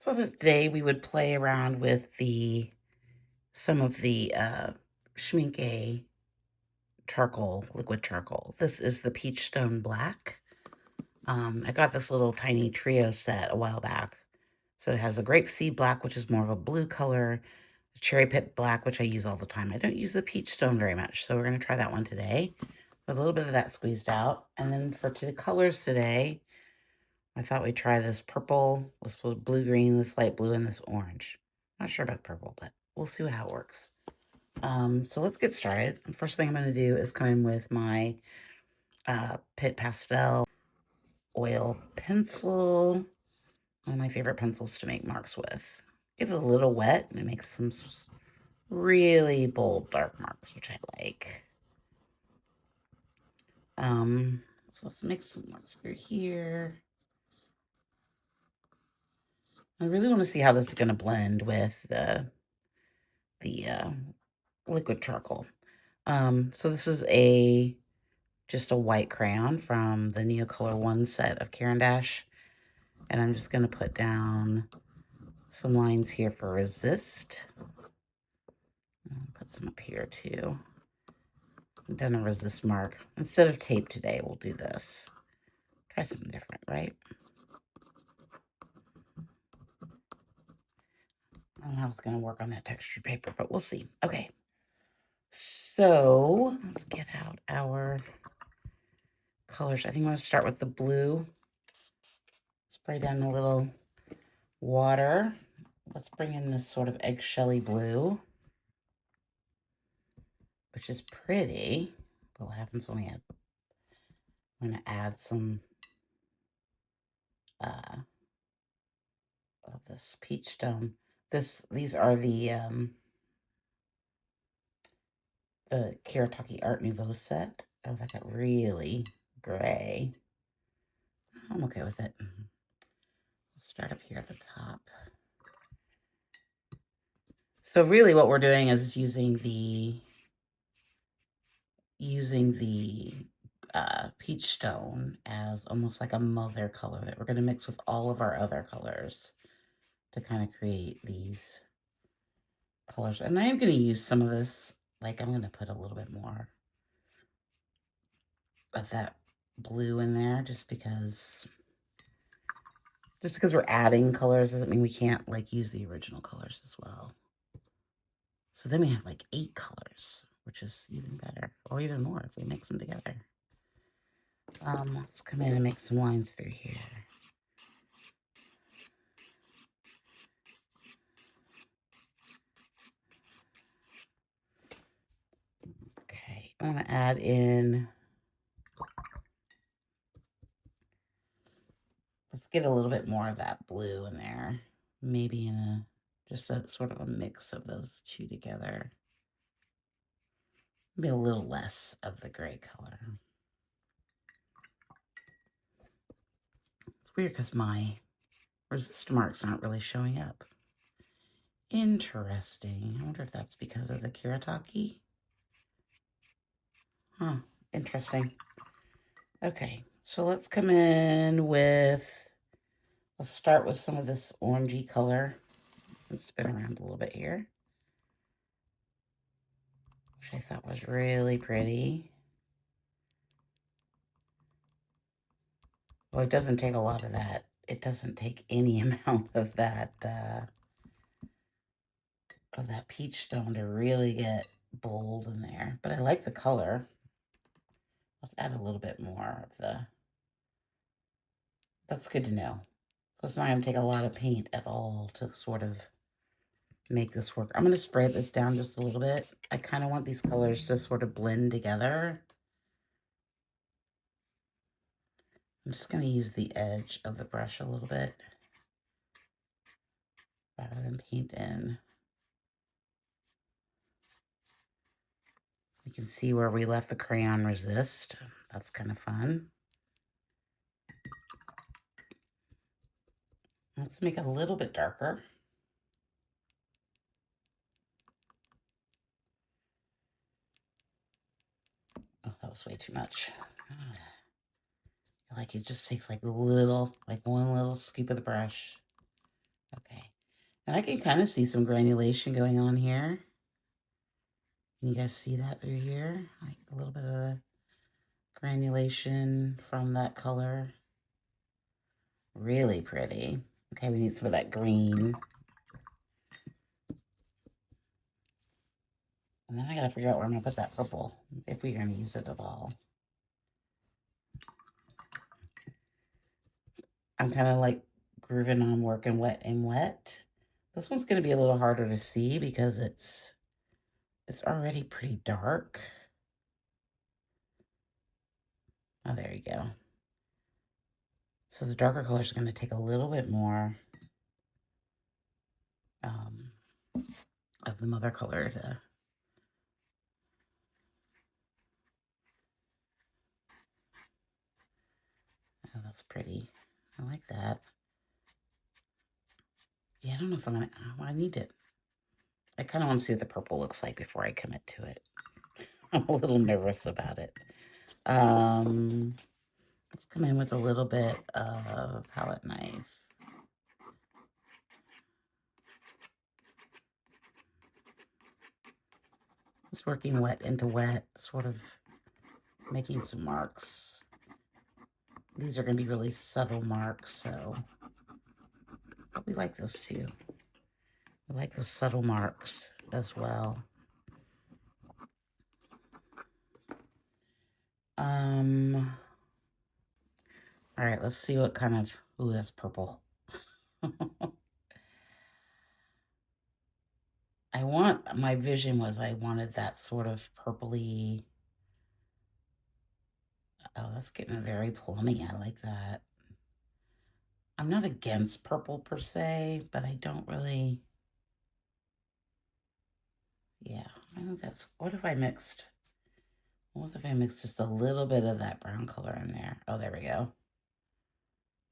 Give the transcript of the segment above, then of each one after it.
So today we would play around with some of the Schmincke charcoal, liquid charcoal. This is the Peach Stone Black. I got this little tiny trio set a while back. So it has a grapeseed black, which is more of a blue color, cherry pit black, which I use all the time. I don't use the peach stone very much, so we're going to try that one today with a little bit of that squeezed out. And then for the colors today, I thought we'd try this purple, this blue-green, this light blue, and this orange. Not sure about the purple, but we'll see how it works. So let's get started. The first thing I'm going to do is come in with my Pitt Pastel oil pencil. One of my favorite pencils to make marks with. Get it a little wet, and it makes some really bold dark marks, which I like. So let's make some marks through here. I really want to see how this is going to blend with the liquid charcoal. So this is just a white crayon from the Neocolor 1 set of Caran d'Ache. And I'm just going to put down some lines here for resist. I'll put some up here too. I've done a resist mark. Instead of tape today, we'll do this. Try something different, right? I don't know how it's going to work on that textured paper, but we'll see. Okay. So let's get out our colors. I think I'm going to start with the blue. Spray down a little water. Let's bring in this sort of eggshelly blue, which is pretty. But what happens when we add? I'm going to add some of this peach stone. These are the Kuretake Art Nouveau set. Oh, that got really gray. I'm okay with it. Let's start up here at the top. So really what we're doing is using the peach stone as almost like a mother color that we're going to mix with all of our other colors to kind of create these colors. And I am going to use some of this, like I'm going to put a little bit more of that blue in there just because we're adding colors doesn't mean we can't like use the original colors as well. So then we have like 8 colors, which is even better, or even more if we mix them together. Let's come in and make some lines through here. Okay, I want to add in, let's get a little bit more of that blue in there. Maybe in just a sort of a mix of those two together. Maybe a little less of the gray color. It's weird because my resist marks aren't really showing up. Interesting. I wonder if that's because of the Kuretake. Huh, interesting. Okay, so let's come in with, let's start with some of this orangey color. Let's spin around a little bit here, which I thought was really pretty. Well, it doesn't take a lot of that. It doesn't take any amount of that peach stone to really get bold in there. But I like the color. Let's add a little bit more of the, that's good to know. So it's not going to take a lot of paint at all to sort of make this work. I'm going to spray this down just a little bit. I kind of want these colors to sort of blend together. I'm just going to use the edge of the brush a little bit rather than paint in. You can see where we left the crayon resist. That's kind of fun. Let's make it a little bit darker. Oh, that was way too much. Like it just takes like one little scoop of the brush. Okay. And I can kind of see some granulation going on here. Can you guys see that through here? Like a little bit of the granulation from that color. Really pretty. Okay, we need some of that green. And then I gotta figure out where I'm gonna put that purple, if we're gonna use it at all. I'm kind of like grooving on working wet and wet. This one's gonna be a little harder to see because it's already pretty dark. Oh, there you go. So the darker color is gonna take a little bit more of the mother color to. Oh, that's pretty. I like that. Yeah, I don't know if I'm gonna, oh, I need it. I kind of want to see what the purple looks like before I commit to it. I'm a little nervous about it. Let's come in with a little bit of palette knife. Just working wet into wet, sort of making some marks. These are going to be really subtle marks, so but we like those too. We like the subtle marks as well. All right, let's see what kind of, ooh, that's purple. My vision was I wanted that sort of purpley. Oh, that's getting very plummy. I like that. I'm not against purple per se, but I don't really, yeah, I think that's, what if I mixed just a little bit of that brown color in there? Oh, there we go.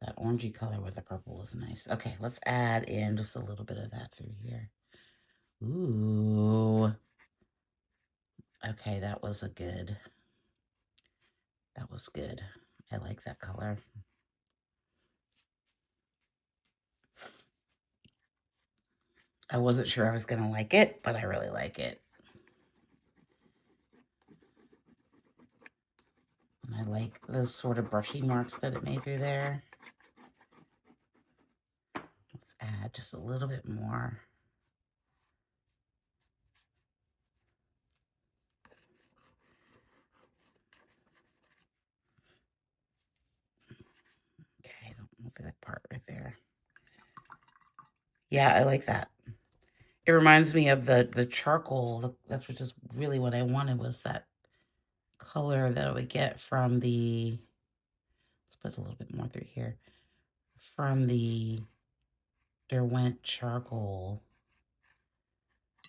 That orangey color with the purple is nice. Okay, let's add in just a little bit of that through here. Ooh. Okay, that was good. I like that color. I wasn't sure I was going to like it, but I really like it. And I like those sort of brushy marks that it made through there. Let's add just a little bit more. Okay, I don't know that part right there. Yeah, I like that. It reminds me of the charcoal. That's just really what I wanted, was that color that I would get from the, let's put a little bit more through here, from the Derwent charcoal.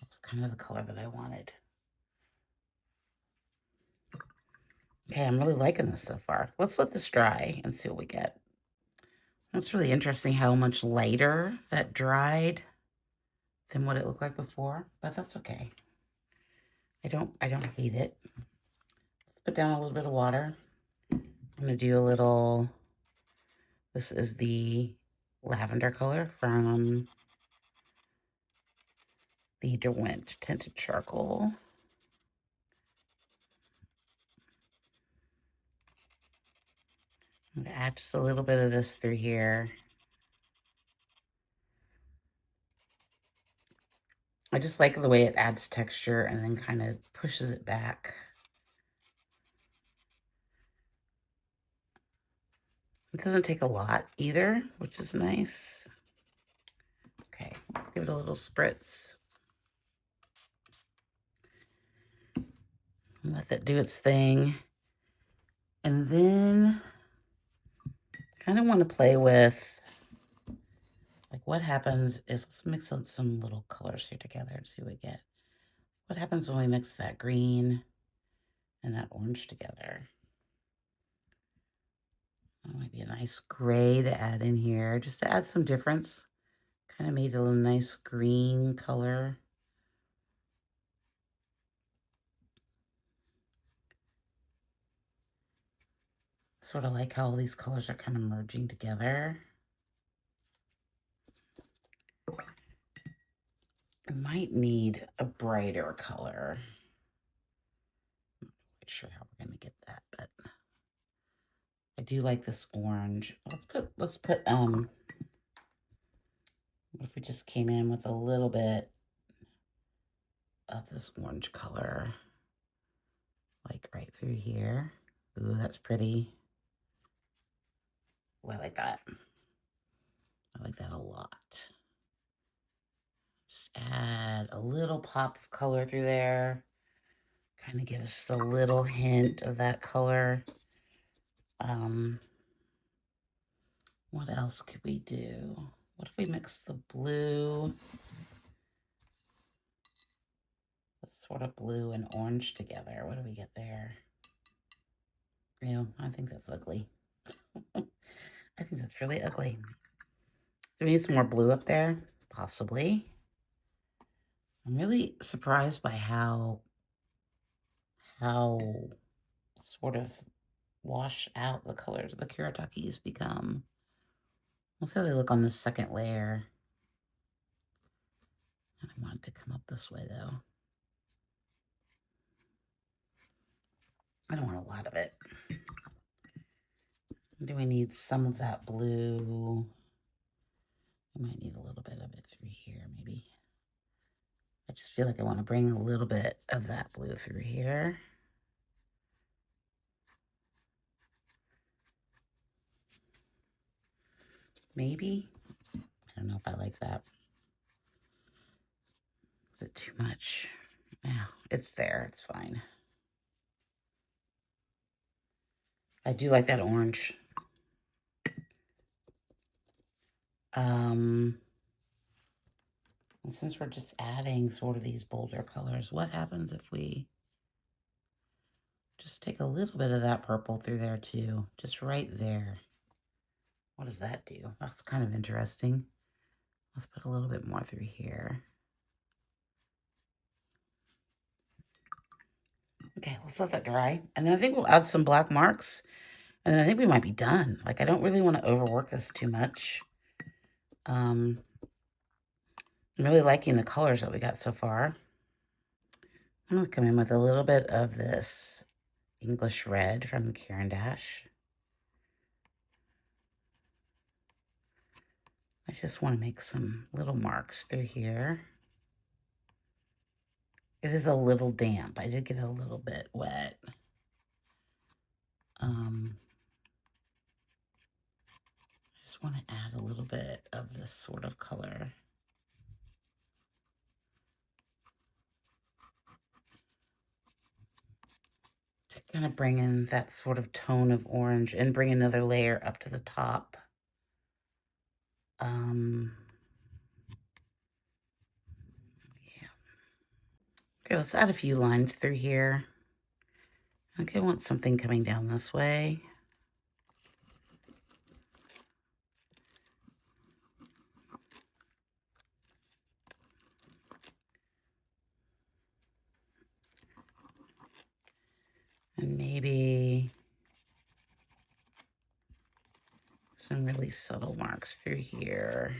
That's kind of the color that I wanted. Okay, I'm really liking this so far. Let's let this dry and see what we get. It's really interesting how much lighter that dried than what it looked like before, but that's okay. I don't hate it. Let's put down a little bit of water. I'm gonna do a little, this is the lavender color from the Derwent Tinted Charcoal. I'm gonna add just a little bit of this through here. I just like the way it adds texture and then kind of pushes it back. It doesn't take a lot either, which is nice. Okay, let's give it a little spritz. Let that do its thing. And then kind of want to play with, like, what happens if, let's mix up some little colors here together and see what we get. What happens when we mix that green and that orange together? That might be a nice gray to add in here, just to add some difference. Kind of made a little nice green color. Sort of like how all these colors are kind of merging together. I might need a brighter color. I'm not quite sure how we're going to get that, but I do like this orange. Let's put what if we just came in with a little bit of this orange color, like right through here. Ooh, that's pretty. Oh, I like that. I like that a lot. Just add a little pop of color through there. Kind of give us a little hint of that color. What else could we do? What if we mix the blue, this sort of blue and orange together? What do we get there? Ew, I think that's ugly. I think that's really ugly. Do we need some more blue up there? Possibly. I'm really surprised by how sort of wash out the colors of the Kuretakes become. Let's see how they look on the second layer. I want it to come up this way though. I don't want a lot of it. Do we need some of that blue? I might need a little bit of it through here, maybe. I just feel like I want to bring a little bit of that blue through here. Maybe. I don't know if I like that. Is it too much? Yeah, it's there. It's fine. I do like that orange. And since we're just adding sort of these bolder colors, what happens if we just take a little bit of that purple through there too? Just right there. What does that do? That's kind of interesting. Let's put a little bit more through here. Okay, let's let that dry. And then I think we'll add some black marks. And then I think we might be done. Like, I don't really want to overwork this too much. I'm really liking the colors that we got so far. I'm going to come in with a little bit of this English red from Caran d'Ache. I just want to make some little marks through here. It is a little damp. I did get a little bit wet. Just want to add a little bit of this sort of color. To kind of bring in that sort of tone of orange and bring another layer up to the top. Yeah. Okay, let's add a few lines through here. Okay, I want something coming down this way. And maybe some really subtle marks through here.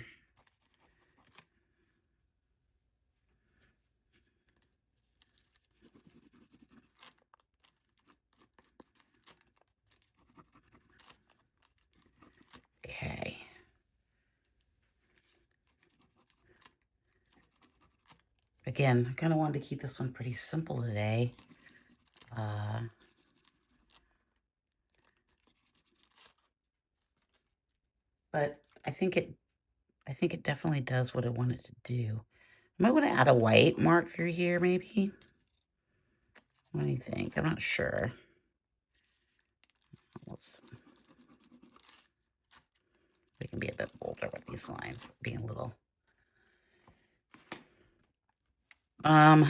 Okay. Again, I kind of wanted to keep this one pretty simple today. But I think it definitely does what I want it to do. I might want to add a white mark through here, maybe. What do you think? I'm not sure. We can be a bit bolder with these lines, being a little. Yeah,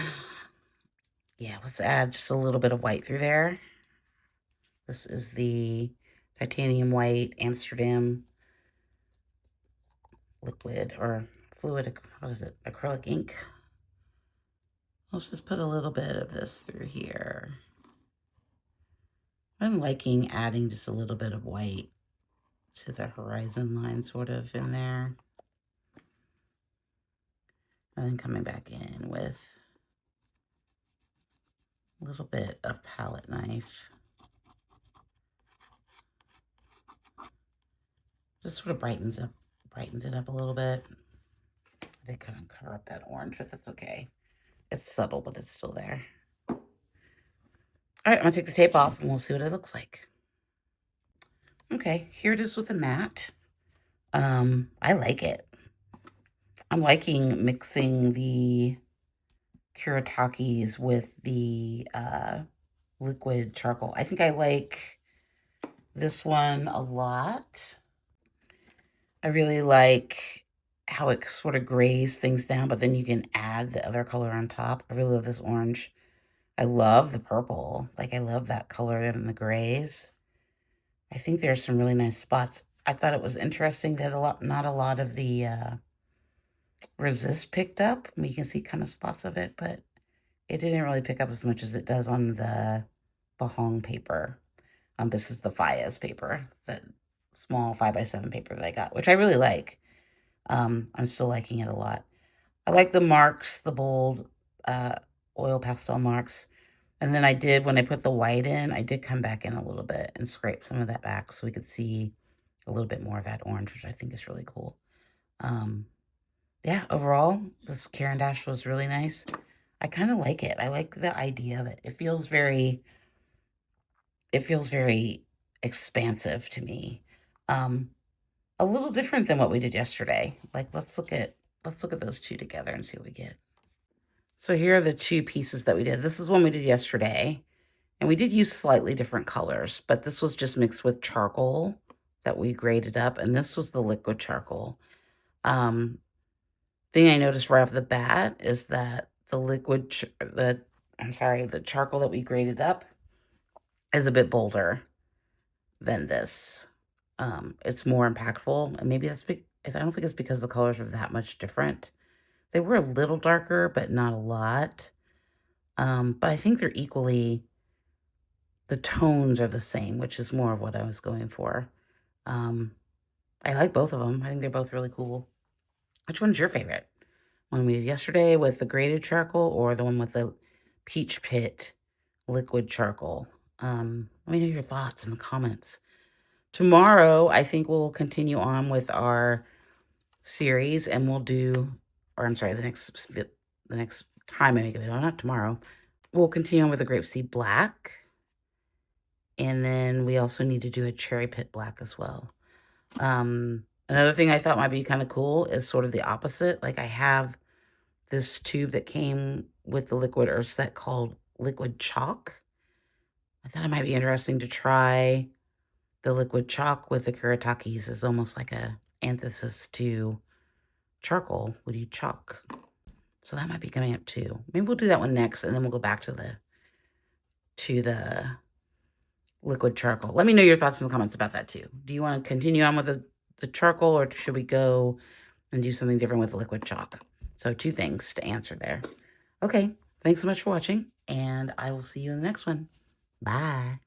let's add just a little bit of white through there. This is the titanium white Amsterdam liquid or fluid, what is it? Acrylic ink. Let's just put a little bit of this through here. I'm liking adding just a little bit of white to the horizon line sort of in there. And then coming back in with a little bit of palette knife. Just sort of brightens it up a little bit. I did kind of cover up that orange, but that's okay. It's subtle, but it's still there. All right, I'm gonna take the tape off and we'll see what it looks like. Okay, here it is with the matte. I like it. I'm liking mixing the Kuretakes with the liquid charcoal. I think I like this one a lot. I really like how it sort of grays things down, but then you can add the other color on top. I really love this orange. I love the purple. Like, I love that color and the grays. I think there's some really nice spots. I thought it was interesting that not a lot of the resist picked up. I mean, you can see kind of spots of it, but it didn't really pick up as much as it does on the Bahong paper. This is the Haiya's paper, that small 5x7 paper that I got, which I really like. I'm still liking it a lot. I like the marks, the bold oil pastel marks. And then I did, when I put the white in, I did come back in a little bit and scrape some of that back so we could see a little bit more of that orange, which I think is really cool. Yeah, overall, this Caran d'Ache was really nice. I kind of like it. I like the idea of it. It feels very expansive to me. A little different than what we did yesterday. Like, let's look at those two together and see what we get. So here are the two pieces that we did. This is one we did yesterday, and we did use slightly different colors, but this was just mixed with charcoal that we graded up, and this was the liquid charcoal. Thing I noticed right off the bat is that the charcoal that we graded up is a bit bolder than this. It's more impactful, and maybe that's I don't think it's because the colors are that much different. They were a little darker, but not a lot. But I think they're equally, the tones are the same, which is more of what I was going for. I like both of them. I think they're both really cool. Which one's your favorite? One we did yesterday with the graded charcoal, or the one with the Peach Pit liquid charcoal? Let me know your thoughts in the comments. Tomorrow, I think we'll continue on with our series, and we'll do, or I'm sorry, the next time I make a video, not tomorrow, we'll continue on with the Grapeseed Black. And then we also need to do a Cherry Pit Black as well. Another thing I thought might be kind of cool is sort of the opposite. Like, I have this tube that came with the liquid earth set called Liquid Chalk. I thought it might be interesting to try the liquid chalk with the Kuretakes as almost like a antithesis to charcoal, woody chalk. So that might be coming up too. Maybe we'll do that one next, and then we'll go back to the liquid charcoal. Let me know your thoughts in the comments about that too. Do you want to continue on with the charcoal, or should we go and do something different with the liquid chalk? So 2 things to answer there. Okay, thanks so much for watching, and I will see you in the next one. Bye.